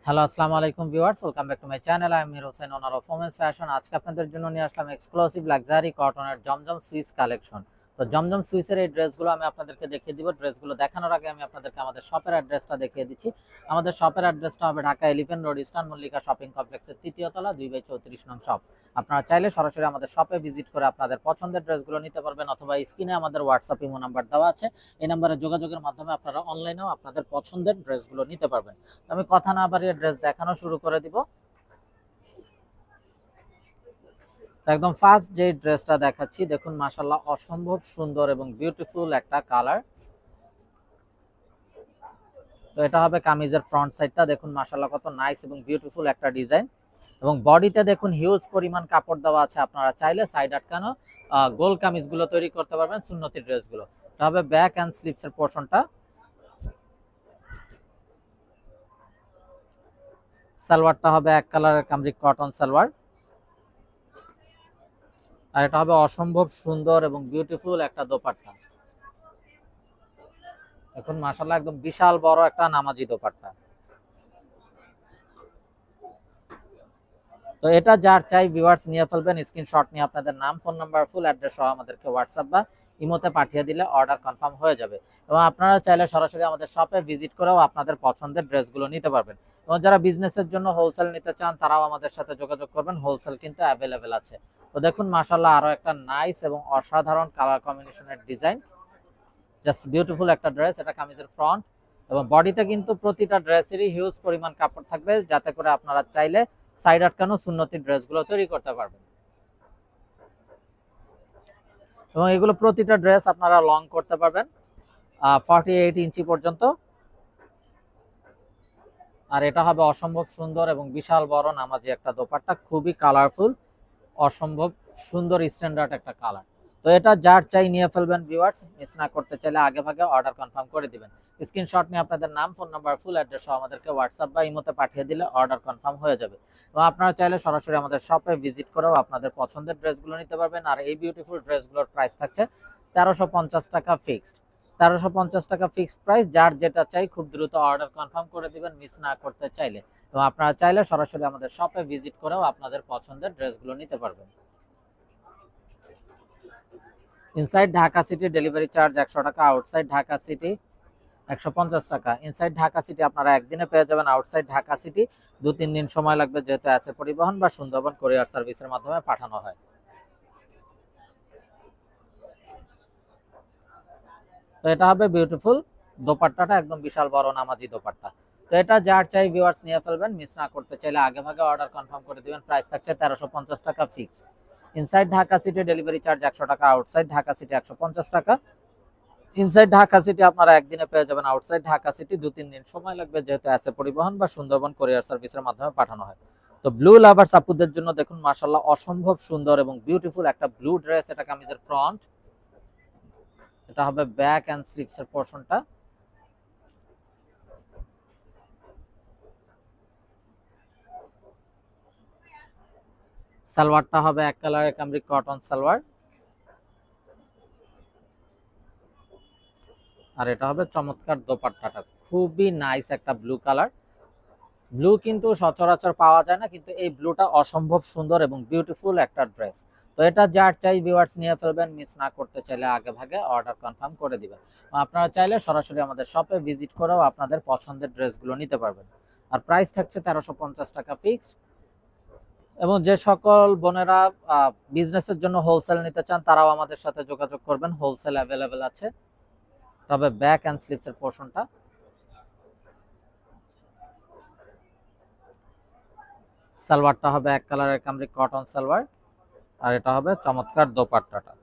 Hello, আসসালামু আলাইকুম viewers, welcome back to my channel. I am Mir Hossain, owner of women's fashion. আজকে আপনাদের জন্য নিয়ে আসলাম এক্সক্লুসিভ লাক্সারি কটনের জমজম সুইস কালেকশন। তো জমজম সুইসের এই ড্রেসগুলো আমি আপনাদেরকে দেখিয়ে দিব। ড্রেসগুলো দেখানোর আগে আমি আপনাদেরকে আমাদের শপের অ্যাড্রেসটা দেখিয়ে দিচ্ছি। আমাদের শপের অ্যাড্রেসটা হবে Dhaka elephant road, eastern Mallika shopping কমপ্লেক্সের তৃতীয় তলা, 2/34 নং শপ। আপনারা চাইলে সরাসরি আমাদের শপে ভিজিট করে আপনাদের পছন্দের ড্রেসগুলো নিতে পারবেন, অথবা স্ক্রিনে আমাদের হোয়াটসঅ্যাপ ইমো নাম্বার দেওয়া আছে। এই নাম্বারে যোগাযোগের মাধ্যমে আপনারা অনলাইনেও আপনাদের পছন্দের ড্রেসগুলো নিতে পারবেন। আমি কথা না বাড়িয়ে ড্রেস দেখানো শুরু করে দিব। একদম ফার্স্ট যে ড্রেসটা দেখাচ্ছি, দেখুন মাশাআল্লাহ অসম্ভব সুন্দর এবং বিউটিফুল একটা কালার। তো এটা হবে কামিজের ফ্রন্ট সাইডটা, দেখুন মাশাআল্লাহ কত নাইস এবং বিউটিফুল একটা ডিজাইন। এবং বডিতে দেখুন হিউজ পরিমাণ কাপড় দেওয়া আছে, আপনারা চাইলে সাইড আটকানো গোল কামিজগুলো তৈরি করতে পারবেন, সুন্নতি ড্রেসগুলো। এটা হবে ব্যাক অ্যান্ড স্লিভসের পোর্শনটা। সালোয়ারটা হবে এক কালারের কামরিক কটন সালোয়ার। আর এটা হবে অসম্ভব সুন্দর এবং বিউটিফুল একটা দোপাট্টা। এখন মাশাআল্লাহ একদম বিশাল বড় একটা নামাজি দোপাট্টা। তো এটা যার চাই ভিউয়ার্স নিয়ে ফেলবেন, স্ক্রিনশট নিয়ে আপনাদের নাম, ফোন নাম্বার, ফুল অ্যাড্রেস সহ আমাদেরকে হোয়াটসঅ্যাপ বা ইমোতে পাঠিয়ে দিলে অর্ডার কনফার্ম হয়ে যাবে। এবং আপনারা চাইলে সরাসরি আমাদের শপে ভিজিট করেও আপনাদের পছন্দের ড্রেসগুলো নিতে পারবেন। এবং যারা বিজনেসের জন্য হোলসেল নিতে চান তারাও আমাদের সাথে যোগাযোগ করবেন, হোলসেল কিন্তু অ্যাভেলেবেল আছে। তো দেখুন মাশাআল্লাহ আরো একটা নাইস এবং অসাধারণ কালার কম্বিনেশনের ডিজাইন, জাস্ট বিউটিফুল একটা ড্রেস। এটা কামিজের ফ্রন্ট এবং বডিতে কিন্তু প্রতিটা ড্রেসেরই হিউজ পরিমাণ কাপড় থাকবে, যাতে করে আপনারা চাইলে সাইড আটকানো সুন্নতি ড্রেসগুলো তৈরি করতে পারবেন। এবং এগুলো প্রতিটা ড্রেস আপনারা লং করতে পারবেন 48 ইঞ্চি পর্যন্ত। আর এটা হবে অসম্ভব সুন্দর এবং বিশাল বড় নামাজি একটা দোপাট্টা, খুবই কালারফুল, অসম্ভব সুন্দর স্ট্যান্ডার্ড একটা কালার। তো এটা যার চাই নিয়ে ফেলবেন ভিউয়ার্স, মিস না করতে চাইলে আগে ভাগে অর্ডার কনফার্ম করে দিবেন। স্ক্রিনশট নিয়ে আপনাদের নাম, ফোন নাম্বার, ফুল অ্যাড্রেস আমাদেরকে হোয়াটসঅ্যাপ বা ইমোতে পাঠিয়ে দিলে অর্ডার কনফার্ম হয়ে যাবে। এবং আপনারা চাইলে সরাসরি আমাদের শপে ভিজিট করেও আপনাদের পছন্দের ড্রেসগুলো নিতে পারবেন। আর এই বিউটিফুল ড্রেসগুলোর প্রাইস থাকছে 1350 টাকা ফিক্সড। 1350 টাকা ফিক্সড প্রাইস। যার যেটা চাই খুব দ্রুত অর্ডার কনফার্ম করে দিবেন, মিস না করতে চাইলে। এবং আপনারা চাইলে সরাসরি আমাদের শপে ভিজিট করেও আপনাদের পছন্দের ড্রেসগুলো নিতে পারবেন। Inside Dhaka city delivery charge 100 টাকা, আউটসাইড ঢাকা সিটি 150 টাকা। ইনসাইড ঢাকা সিটি আপনারা একদিনে পেয়ে যাবেন, আউটসাইড ঢাকা সিটি 2-3 দিন সময় লাগবে, যেহেতু আছে পরিবহন বা সুন্দরবন কুরিয়ার সার্ভিসের মাধ্যমে পাঠানো হয়। তো এটা হবে বিউটিফুল দোপাট্টাটা, একদম বিশাল বড় নামাজি দোপাট্টা। তো এটা যার চাই ভিউয়ার্স নিয়ে ফেলবেন, মিস না করতে চাইলে আগে ভাগে অর্ডার কনফার্ম করে দিবেন। প্রাইস থাকছে 1350 টাকা fix. Inside Dhaka city delivery charge 100 টাকা, আউটসাইড ঢাকা সিটি 150 টাকা। ইনসাইড ঢাকা সিটি আপনারা একদিনে পেয়ে যাবেন, আউটসাইড ঢাকা সিটি 2-3 দিন সময় লাগবে, যেহেতু আছে পরিবহন বা সুন্দরবন কুরিয়ার সার্ভিসের মাধ্যমে পাঠানো হয়। তো ব্লু লাভার্স আপুদের জন্য দেখুন মাশাআল্লাহ অসম্ভব সুন্দর এবং বিউটিফুল একটা ব্লু ড্রেস। এটা কামিজের ফ্রন্ট, এটা হবে ব্যাক এন্ড স্লিভস এর পোরশনটা। সালোয়ারটা হবে এক কালারের কামরিক কটন সালোয়ার। আর এটা হবে চমৎকার দোপাট্টাটা, খুবই নাইস একটা ব্লু কালার। ব্লু কিন্তু সচরাচর পাওয়া যায় না, কিন্তু এই ব্লুটা অসম্ভব সুন্দর এবং বিউটিফুল একটা ড্রেস। তো এটা যার চাই ভিউয়ার্স নিয়ে ফেলবেন, মিস না করতে চাইলে আগে ভাগে অর্ডার কনফার্ম করে দিবেন। আপনারা চাইলে সরাসরি আমাদের শপে ভিজিট করেও আপনাদের পছন্দের ড্রেসগুলো নিতে পারবেন। আর প্রাইস থাকছে 1350 টাকা ফিক্সড। এবং যে সকল বোনেরা বিজনেসের জন্য হোলসেল নিতে চান তারাও আমাদের সাথে যোগাযোগ করবেন, হোলসেল অ্যাভেলেবেল আছে। তবে ব্যাক অ্যান্ড স্লিভস এর পোর্শনটা। সালোয়ারটা হবে এক কালারের কামরিক কটন সালোয়ার। আর এটা হবে চমৎকার দোপাট্টাটা।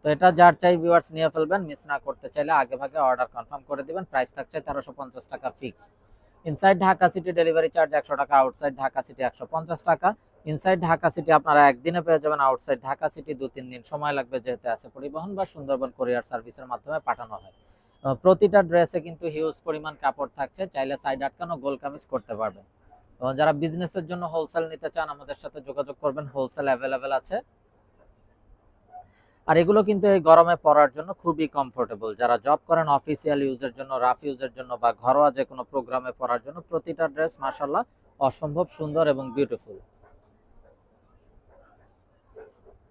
তো এটা যার চাই ভিউয়ার্স নিয়ে ফেলবেন, মিস না করতে চাইলে আগে ভাগে অর্ডার কনফার্ম করে দিবেন। প্রাইস থাকছে 1350 টাকা fix. Inside Dhaka city delivery charge 100 টাকা, আউটসাইড ঢাকা সিটি 150 টাকা। ইনসাইড ঢাকা সিটি আপনারা একদিনে পেয়ে যাবেন, আউটসাইড ঢাকা সিটি 2-3 দিন সময় লাগবে, যেহেতু আছে পরিবহন বা সুন্দরবন কুরিয়ার সার্ভিসের মাধ্যমে পাঠানো হয়। প্রতিটা ড্রেসে কিন্তু হিউজ পরিমাণ কাপড় থাকছে, চাইলে সাইড আটকানো গোল কামিজ করতে পারবেন। এবং যারা বিজনেসের জন্য হোলসেল নিতে চান আমাদের সাথে যোগাযোগ করবেন, হোলসেল অ্যাভেলেবেল আছে। আর এগুলো কিন্তু এই গরমে পরার জন্য খুবই কমফোর্টেবল। যারা জব করেন অফিসিয়াল ইউজের জন্য, রাফ ইউজের জন্য বা ঘরোয়া যে কোনো প্রোগ্রামে পরার জন্য প্রতিটা ড্রেস মাশাআল্লাহ অসম্ভব সুন্দর এবং বিউটিফুল।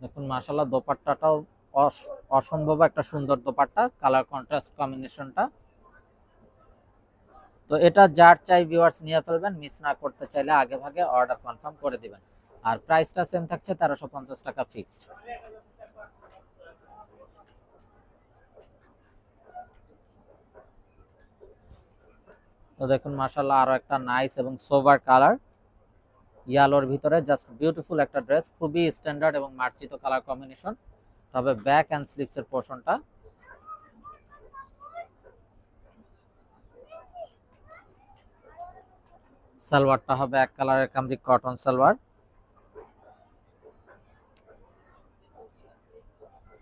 দেখুন মাশাআল্লাহ দোপাট্টাটাও অসম্ভব একটা সুন্দর দোপাট্টা, কালার কন্ট্রাস্ট কম্বিনেশনটা। তো এটা যার চাই ভিউয়ার্স নিয়ে ফেলবেন, মিস না করতে চাইলে আগে ভাগে অর্ডার কনফার্ম করে দিবেন। আর প্রাইসটা সেম থাকছে 1350 টাকা ফিক্সড। তো দেখুন মাশাআল্লাহ আরো একটা নাইস এবং সোভার কালার, ইয়ালোর ভিতরে জাস্ট বিউটিফুল একটা ড্রেস, খুবই স্ট্যান্ডার্ড এবং মার্জিত কালার কম্বিনেশন। তবে ব্যাক এন্ড স্লিভস এর পোর্শনটা, সালোয়ারটা হবে এক কালারের কামরিক কটন সালোয়ার,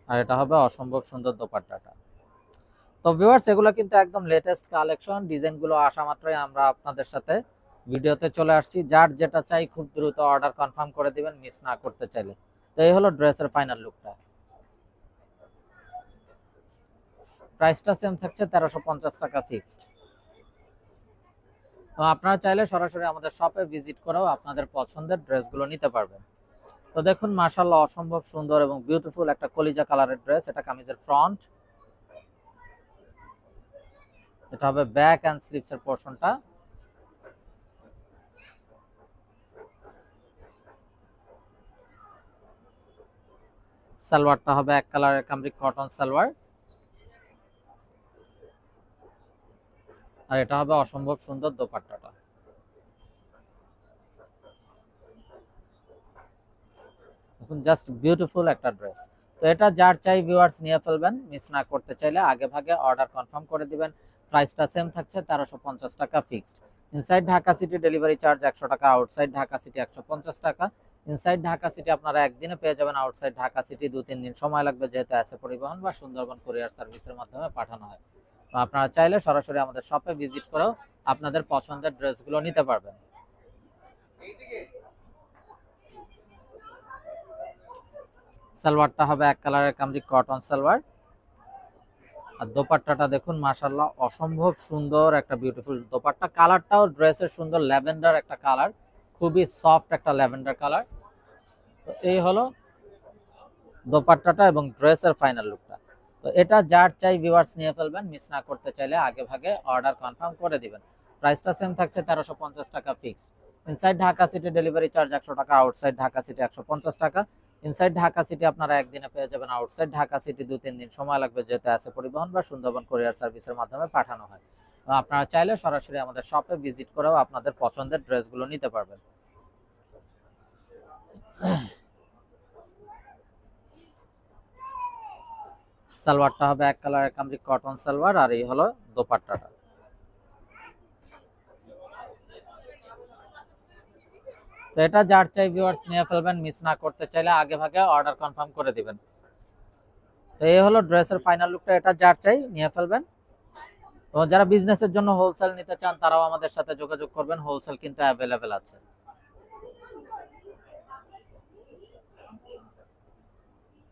আর এটা হবে অসম্ভব সুন্দর দোপাট্টাটা। তো ভিউয়ার্স এগুলো কিন্তু একদম লেটেস্ট কালেকশন, ডিজাইনগুলো আসা মাত্রই আমরা আপনাদের সাথে ভিডিওতে চলে আসছি। যার যেটা চাই খুব দ্রুত অর্ডার কনফার্ম করে দিবেন মিস না করতে চাইলে। তো এই হলো ড্রেসের ফাইনাল লুকটা। প্রাইসটা সেম থাকছে 1350 টাকা ফিক্সড। তো আপনারা চাইলে সরাসরি আমাদের শপে ভিজিট করেও আপনাদের পছন্দের ড্রেসগুলো নিতে পারবেন। তো দেখুন মাশাআল্লাহ অসম্ভব সুন্দর এবং বিউটিফুল একটা কলিজা কালারের ড্রেস। এটা কামিজের ফ্রন্ট, এটা হবে ব্যাক এন্ড স্লিভস এর পোর্শনটা। সালোয়ারটা হবে এক কালারের কামরিক কটন সালোয়ার, আর এটা হবে অসম্ভব সুন্দর দোপাট্টাটা। দেখুন জাস্ট বিউটিফুল একটা ড্রেস। তো এটা যার চাই ভিউয়ার্স নিয়ে ফেলবেন, মিস না করতে চাইলে আগে ভাগে অর্ডার কনফার্ম করে দিবেন। প্রাইসটা সেম থাকছে 1350 টাকা fixed. Inside Dhaka city delivery charge 100 টাকা, আউটসাইড ঢাকা সিটি 150 টাকা। ইনসাইড ঢাকা সিটি আপনারা একদিনে পেয়ে যাবেন, আউটসাইড ঢাকা সিটি 2-3 দিন সময় লাগবে, যেহেতু আছে পরিবহন বা সুন্দরবন কুরিয়ার সার্ভিসের মাধ্যমে পাঠানো হয়। তো আপনারা চাইলে সরাসরি আমাদের শপে ভিজিট করেও আপনাদের পছন্দের ড্রেসগুলো নিতে পারবেন। সালোয়ারটা হবে এক কালারের কামরিক কটন সালোয়ার, আর দোপাট্টাটা দেখুন মাশাআল্লাহ অসম্ভব সুন্দর একটা বিউটিফুল দোপাট্টা। কালারটাও ড্রেসের সুন্দর ল্যাভেন্ডার একটা কালার, খুবই সফট একটা ল্যাভেন্ডার কালার। তো এই হলো দোপাট্টাটা এবং ড্রেসের ফাইনাল লুকটা। তো এটা যার চাই ভিউয়ার্স নিয়ে ফেলবেন, মিস না করতে চাইলে আগে ভাগে অর্ডার কনফার্ম করে দিবেন। প্রাইসটা সেম থাকছে 1350 টাকা fixed. Inside Dhaka city delivery charge 100 টাকা, আউটসাইড ঢাকা সিটি 150 টাকা। ইনসাইড ঢাকা সিটি আপনারা একদিনে পেয়ে যাবেন, আউটসাইড ঢাকা সিটি 2-3 দিন সময় লাগবে, যেহেতু আছে পরিবহন বা সুন্দরবন কুরিয়ার সার্ভিসের মাধ্যমে পাঠানো হয়। আপনারা চাইলে সরাসরি আমাদের শপে ভিজিট করেও আপনাদের পছন্দের ড্রেসগুলো নিতে পারবেন। সালোয়ারটা হবে এক কালারের কামরিক কটন সালোয়ার, আর এই হলো দোপাট্টাটা। তো এটা যার চাই ভিউয়ার্স নিয়ে ফেলবেন, মিস না করতে চাইলে আগে ভাগে অর্ডার কনফার্ম করে দিবেন। তো এই হলো ড্রেসের ফাইনাল লুকটা, এটা যার চাই নিয়ে ফেলবেন। এবং যারা বিজনেসের জন্য হোলসেল নিতে চান তারাও আমাদের সাথে যোগাযোগ করবেন, হোলসেল কিন্তু অ্যাভেলেবেল আছে।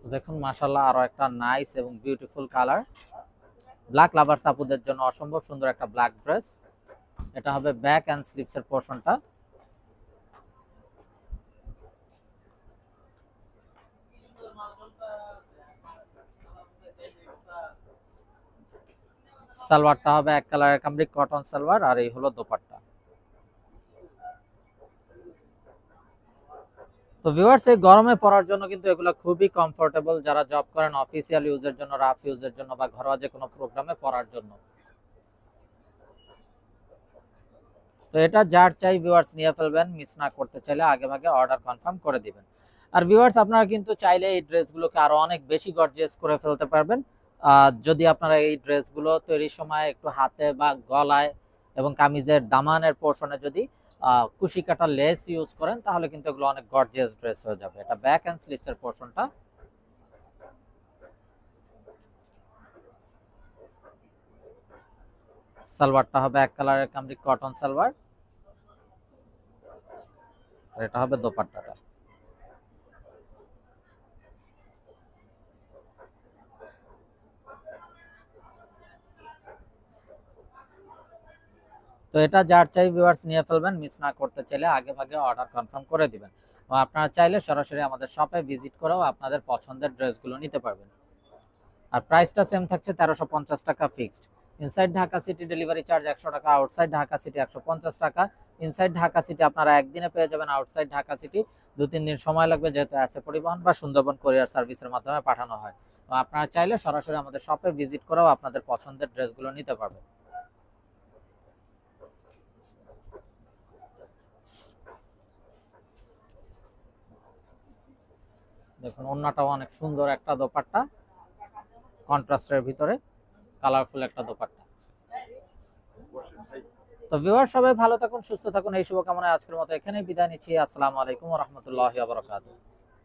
দেখুন মাশাআল্লাহ আরো একটা নাইস এবং বিউটিফুল কালার, ব্ল্যাক লাভার্স আপুদের জন্য অসম্ভব সুন্দর একটা ব্ল্যাক ড্রেস। এটা হবে ব্যাক এন্ড স্লিভস এর পোর্শনটা। সালোয়ারটা হবে এক কালারের কামরিক কটন সালোয়ার, আর এই হলো দোপাট্টা। তো ভিউয়ার্স এই গরমে পরার জন্য কিন্তু এগুলো খুবই কমফোর্টেবল, যারা জব করেন অফিসিয়াল ইউজের জন্য, রাফ ইউজের জন্য বা ঘরোয়া যে কোনো প্রোগ্রামে পরার জন্য। তো এটা যার চাই ভিউয়ার্স নিয়ে ফেলবেন, মিস না করতে চাইলে আগে ভাগে অর্ডার কনফার্ম করে দিবেন। আর ভিউয়ার্স আপনারা কিন্তু চাইলে এই ড্রেসগুলোকে আরো অনেক বেশি গর্জিয়াস করে ফেলতে পারবেন। যদি আপনারা এই ড্রেসগুলো তৈরির সময় একটু হাতে বা গলায় এবং কামিজের দামানের পোর্শনে যদি কুশি কাটা লেস ইউজ করেন, তাহলে কিন্তু এগুলো অনেক গর্জিয়াস ড্রেস হয়ে যাবে। এটা ব্যাক এন্ড স্লিভস এর পোর্শনটা। সালোয়ারটা হবে এক কালারের কামরিক কটন সালোয়ার, আর এটা হবে দোপাট্টাটা। তো এটা যার চাই ভিউয়ার্স নিয়ে ফেলবেন, মিস না করতে চাইলে আগে ভাগে অর্ডার কনফার্ম করে দিবেন। আপনারা চাইলে সরাসরি আমাদের শপে ভিজিট করেও আপনাদের পছন্দের ড্রেসগুলো নিতে পারবেন। আর প্রাইসটা সেম থাকছে 1350 টাকা fixed. Inside Dhaka city delivery charge 100 টাকা, আউটসাইড ঢাকা সিটি 150 টাকা। ইনসাইড ঢাকা সিটি আপনারা একদিনে পেয়ে যাবেন, আউটসাইড ঢাকা সিটি 2-3 দিন সময় লাগবে, যেহেতু আছে পরিবহন বা সুন্দরবন কুরিয়ার সার্ভিসের মাধ্যমে পাঠানো হয়। আপনারা চাইলে সরাসরি আমাদের শপে ভিজিট করেও আপনাদের পছন্দের ড্রেসগুলো নিতে পারবেন। দেখুন ওন্নাটাও অনেক সুন্দর একটা দোপাট্টা, কন্ট্রাস্টের ভিতরে কালারফুল একটা দোপাট্টা। তো ভিউয়ার সবাই ভালো থাকুন, সুস্থ থাকুন, এই শুভকামনায় আজকের মতো এখানেই বিদায় নিচ্ছি। আসসালামু আলাইকুম ওয়া রাহমাতুল্লাহি ওয়া বারাকাতুহু।